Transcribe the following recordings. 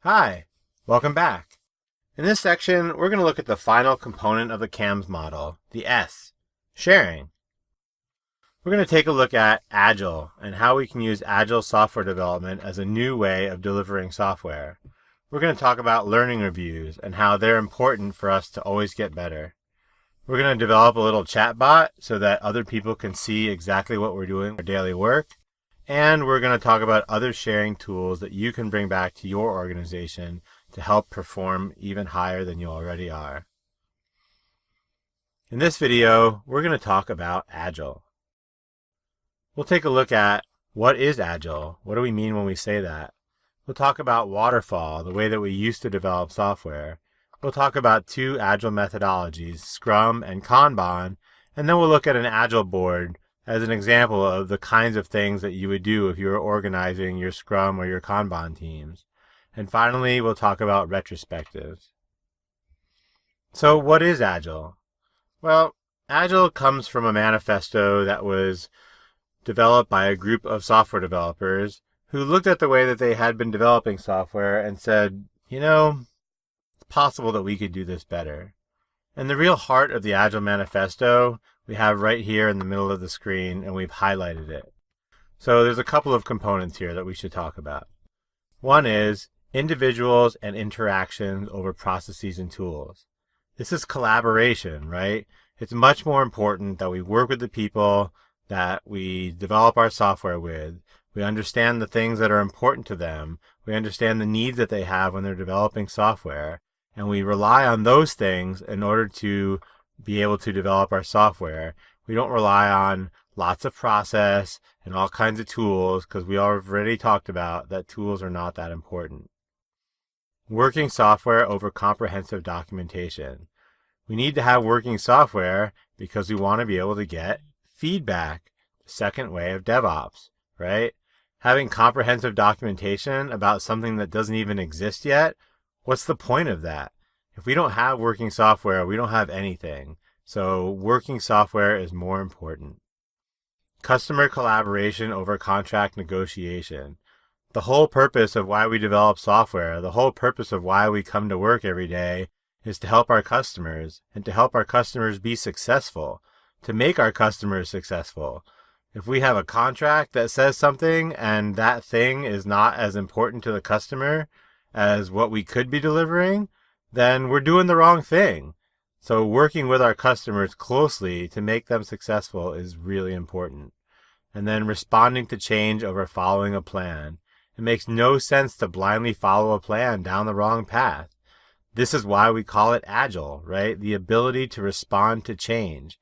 Hi, welcome back. In this section, we're going to look at the final component of the CAMS model, the S, sharing. We're going to take a look at Agile and how we can use Agile software development as a new way of delivering software. We're going to talk about learning reviews and how they're important for us to always get better. We're going to develop a little chatbot so that other people can see exactly what we're doing in our daily work. And we're going to talk about other sharing tools that you can bring back to your organization to help perform even higher than you already are. In this video, we're going to talk about Agile. We'll take a look at what is Agile. What do we mean when we say that? We'll talk about waterfall, the way that we used to develop software. We'll talk about two Agile methodologies, Scrum and Kanban, and then we'll look at an Agile board as an example of the kinds of things that you would do if you were organizing your Scrum or your Kanban teams. And finally, we'll talk about retrospectives. So what is Agile? Well, Agile comes from a manifesto that was developed by a group of software developers who looked at the way that they had been developing software and said, it's possible that we could do this better. And the real heart of the Agile manifesto we have right here in the middle of the screen, and we've highlighted it. So there's a couple of components here that we should talk about. One is individuals and interactions over processes and tools. This is collaboration, right? It's much more important that we work with the people that we develop our software with. We understand the things that are important to them. We understand the needs that they have when they're developing software. And we rely on those things in order to be able to develop our software. We don't rely on lots of process and all kinds of tools because we already talked about that tools are not that important. Working software over comprehensive documentation. We need to have working software because we want to be able to get feedback, the second way of DevOps, right? Having comprehensive documentation about something that doesn't even exist yet, what's the point of that? If we don't have working software, we don't have anything. So working software is more important. Customer collaboration over contract negotiation. The whole purpose of why we develop software, the whole purpose of why we come to work every day is to help our customers and to help our customers be successful, to make our customers successful. If we have a contract that says something and that thing is not as important to the customer as what we could be delivering, then we're doing the wrong thing. So working with our customers closely to make them successful is really important. And then responding to change over following a plan. It makes no sense to blindly follow a plan down the wrong path. This is why we call it Agile, right? The ability to respond to change.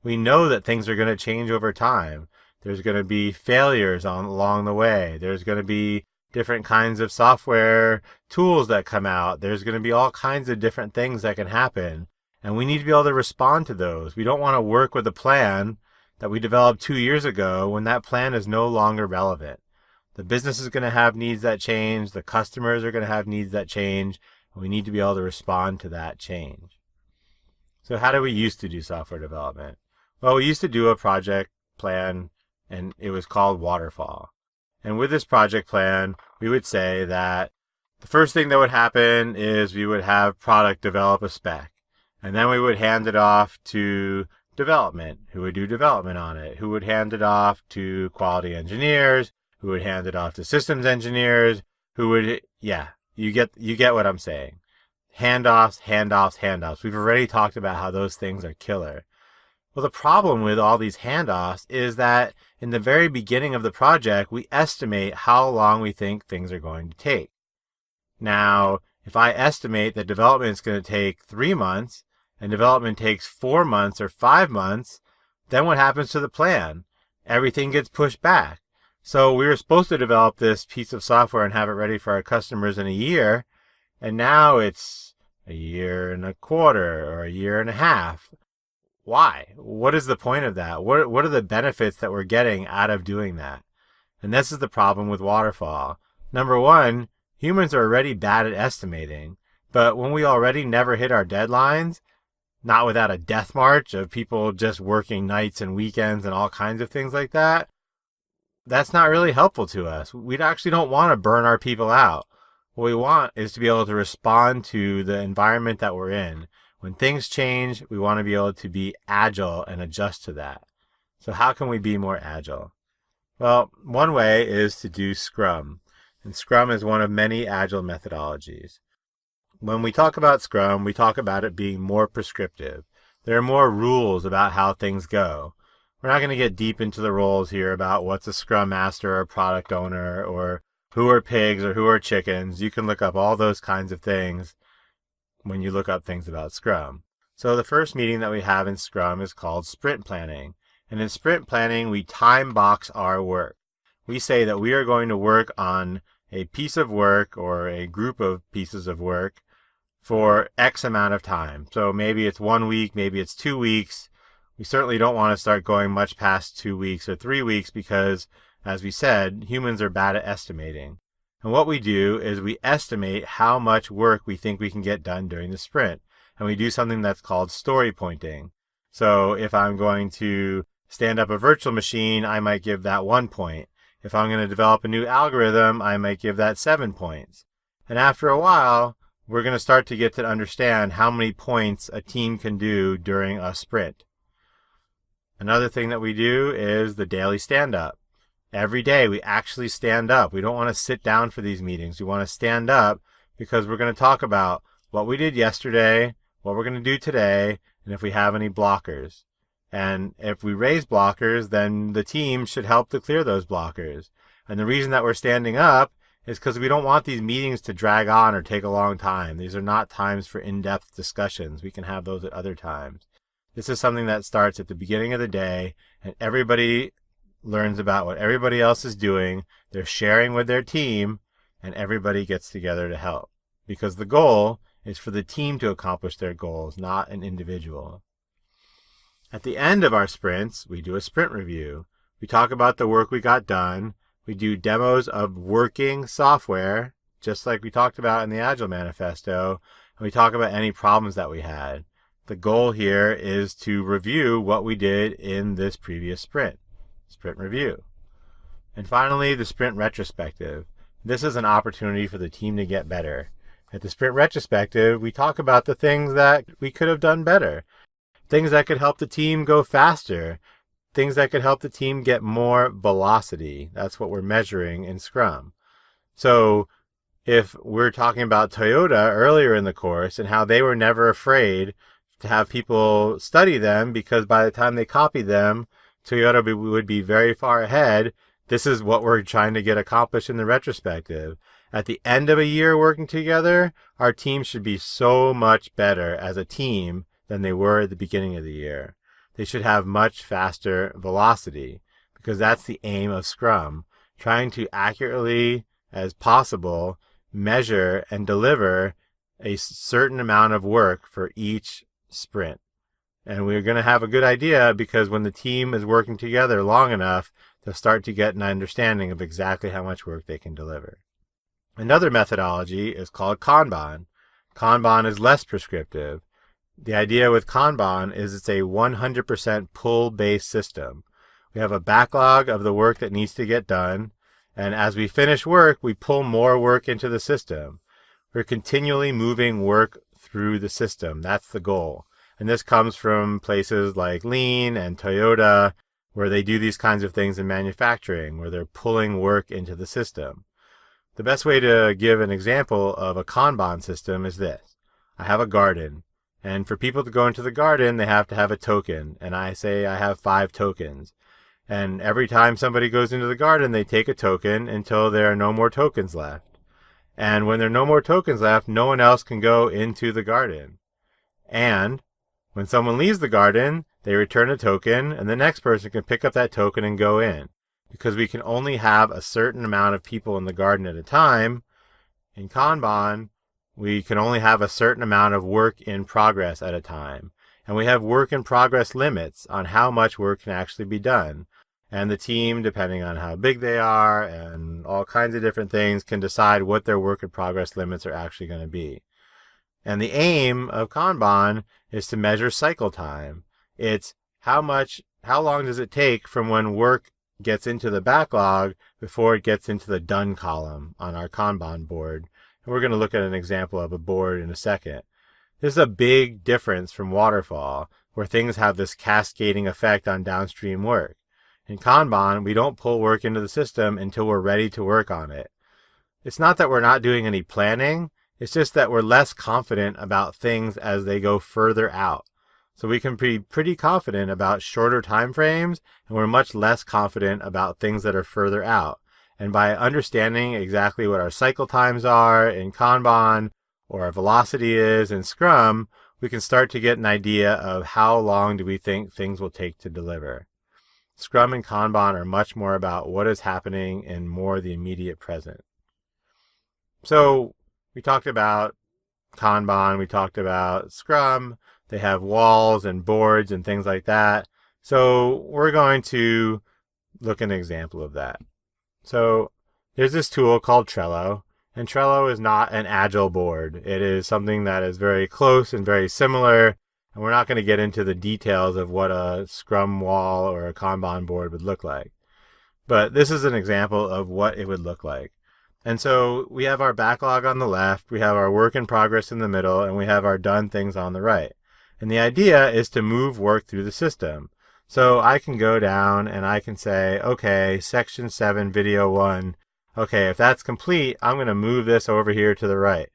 We know that things are going to change over time. There's going to be failures along the way. There's going to be different kinds of software tools that come out. There's going to be all kinds of different things that can happen. And we need to be able to respond to those. We don't want to work with a plan that we developed 2 years ago when that plan is no longer relevant. The business is going to have needs that change. The customers are going to have needs that change. And we need to be able to respond to that change. So how do we used to do software development? Well, we used to do a project plan, and it was called waterfall. And with this project plan, we would say that the first thing that would happen is we would have product develop a spec. And then we would hand it off to development, who would do development on it, who would hand it off to quality engineers, who would hand it off to systems engineers, who would, you get what I'm saying. Handoffs, handoffs, handoffs. We've already talked about how those things are killer. Well, the problem with all these handoffs is that in the very beginning of the project, we estimate how long we think things are going to take. Now, if I estimate that development is going to take 3 months and development takes 4 months or 5 months, then what happens to the plan? Everything gets pushed back. So we were supposed to develop this piece of software and have it ready for our customers in a year, and now it's a year and a quarter or a year and a half. Why? What is the point of that? What are the benefits that we're getting out of doing that? And this is the problem with waterfall. Number one, humans are already bad at estimating, but when we already never hit our deadlines, not without a death march of people just working nights and weekends and all kinds of things like that, that's not really helpful to us. We actually don't want to burn our people out. What we want is to be able to respond to the environment that we're in. When things change, we want to be able to be agile and adjust to that. So how can we be more agile? Well, one way is to do Scrum. And Scrum is one of many agile methodologies. When we talk about Scrum, we talk about it being more prescriptive. There are more rules about how things go. We're not going to get deep into the roles here about what's a Scrum Master or a product owner or who are pigs or who are chickens. You can look up all those kinds of things when you look up things about Scrum. So the first meeting that we have in Scrum is called sprint planning. And in sprint planning, we time box our work. We say that we are going to work on a piece of work or a group of pieces of work for X amount of time. So maybe it's 1 week, maybe it's 2 weeks. We certainly don't want to start going much past 2 weeks or 3 weeks because, as we said, humans are bad at estimating. And what we do is we estimate how much work we think we can get done during the sprint. And we do something that's called story pointing. So if I'm going to stand up a virtual machine, I might give that 1 point. If I'm going to develop a new algorithm, I might give that 7 points. And after a while, we're going to start to get to understand how many points a team can do during a sprint. Another thing that we do is the daily stand-up. Every day we actually stand up. We don't want to sit down for these meetings. We want to stand up because we're going to talk about what we did yesterday, what we're going to do today, and if we have any blockers. And if we raise blockers, then the team should help to clear those blockers. And the reason that we're standing up is because we don't want these meetings to drag on or take a long time. These are not times for in-depth discussions. We can have those at other times. This is something that starts at the beginning of the day, and everybody learns about what everybody else is doing. They're sharing with their team, and everybody gets together to help. Because the goal is for the team to accomplish their goals, not an individual. At the end of our sprints, we do a sprint review. We talk about the work we got done. We do demos of working software, just like we talked about in the Agile Manifesto, and we talk about any problems that we had. The goal here is to review what we did in this previous sprint review. And finally, the sprint retrospective. This is an opportunity for the team to get better. At the sprint retrospective, we talk about the things that we could have done better, things that could help the team go faster, things that could help the team get more velocity. That's what we're measuring in Scrum. So if we're talking about Toyota earlier in the course and how they were never afraid to have people study them because by the time they copied them, Toyota would be very far ahead. This is what we're trying to get accomplished in the retrospective. At the end of a year working together, our team should be so much better as a team than they were at the beginning of the year. They should have much faster velocity because that's the aim of Scrum, trying to accurately as possible measure and deliver a certain amount of work for each sprint. And we're going to have a good idea because when the team is working together long enough, they'll start to get an understanding of exactly how much work they can deliver. Another methodology is called Kanban. Kanban is less prescriptive. The idea with Kanban is it's a 100% pull-based system. We have a backlog of the work that needs to get done, and as we finish work, we pull more work into the system. We're continually moving work through the system. That's the goal. And this comes from places like Lean and Toyota, where they do these kinds of things in manufacturing, where they're pulling work into the system. The best way to give an example of a Kanban system is this. I have a garden. And for people to go into the garden, they have to have a token. And I say I have 5 tokens. And every time somebody goes into the garden, they take a token until there are no more tokens left. And when there are no more tokens left, no one else can go into the garden. And when someone leaves the garden, they return a token, and the next person can pick up that token and go in. Because we can only have a certain amount of people in the garden at a time, in Kanban, we can only have a certain amount of work in progress at a time. And we have work in progress limits on how much work can actually be done. And the team, depending on how big they are and all kinds of different things, can decide what their work in progress limits are actually going to be. And the aim of Kanban is to measure cycle time. It's how long does it take from when work gets into the backlog before it gets into the done column on our Kanban board. And we're going to look at an example of a board in a second. This is a big difference from waterfall, where things have this cascading effect on downstream work. In Kanban, we don't pull work into the system until we're ready to work on it. It's not that we're not doing any planning, it's just that we're less confident about things as they go further out. So we can be pretty confident about shorter time frames, and we're much less confident about things that are further out. And by understanding exactly what our cycle times are in Kanban, or our velocity is in Scrum, we can start to get an idea of how long do we think things will take to deliver. Scrum and Kanban are much more about what is happening in more the immediate present. So we talked about Kanban, we talked about Scrum. They have walls and boards and things like that. So we're going to look at an example of that. So there's this tool called Trello, and Trello is not an Agile board. It is something that is very close and very similar, and we're not going to get into the details of what a Scrum wall or a Kanban board would look like. But this is an example of what it would look like. And so we have our backlog on the left, we have our work in progress in the middle, and we have our done things on the right. And the idea is to move work through the system. So I can go down and I can say, okay, section 7, video 1. Okay, if that's complete, I'm going to move this over here to the right.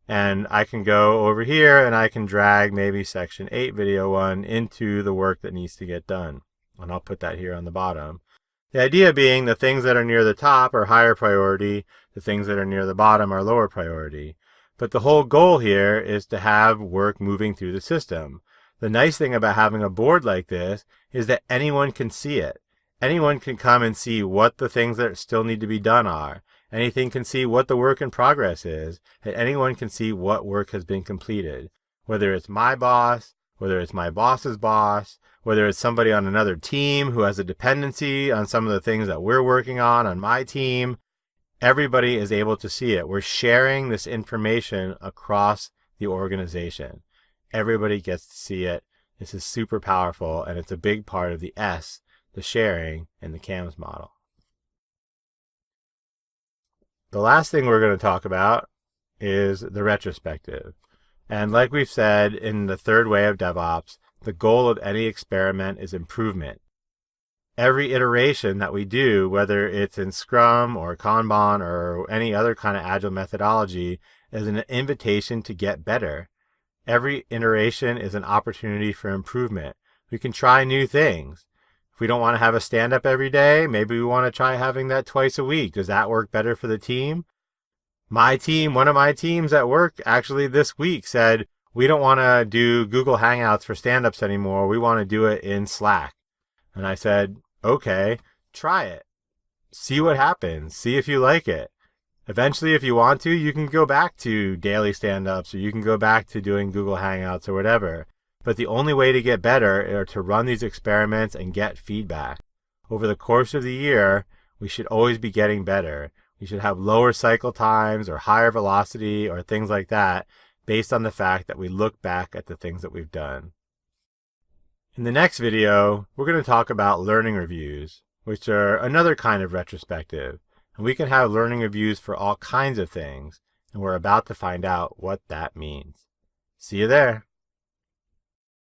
And I can go over here and I can drag maybe section 8, video 1 into the work that needs to get done. And I'll put that here on the bottom. The idea being the things that are near the top are higher priority, the things that are near the bottom are lower priority. But the whole goal here is to have work moving through the system. The nice thing about having a board like this is that anyone can see it. Anyone can come and see what the things that still need to be done are. Anything can see what the work in progress is, and anyone can see what work has been completed. Whether it's my boss, whether it's my boss's boss, whether it's somebody on another team who has a dependency on some of the things that we're working on my team, everybody is able to see it. We're sharing this information across the organization. Everybody gets to see it. This is super powerful, and it's a big part of the S, the sharing, in the CAMS model. The last thing we're going to talk about is the retrospective. And like we've said in the third way of DevOps, the goal of any experiment is improvement. Every iteration that we do, whether it's in Scrum or Kanban or any other kind of Agile methodology, is an invitation to get better. Every iteration is an opportunity for improvement. We can try new things. If we don't want to have a stand-up every day, maybe we want to try having that twice a week. Does that work better for the team? My team, one of my teams at work, actually this week said, we don't want to do Google Hangouts for stand-ups anymore. We want to do it in Slack. And I said, okay, try it. See what happens. See if you like it. Eventually, if you want to, you can go back to daily stand-ups, or you can go back to doing Google Hangouts or whatever. But the only way to get better are to run these experiments and get feedback. Over the course of the year, we should always be getting better. We should have lower cycle times or higher velocity or things like that based on the fact that we look back at the things that we've done. In the next video, we're going to talk about learning reviews, which are another kind of retrospective. And we can have learning reviews for all kinds of things, and we're about to find out what that means. See you there.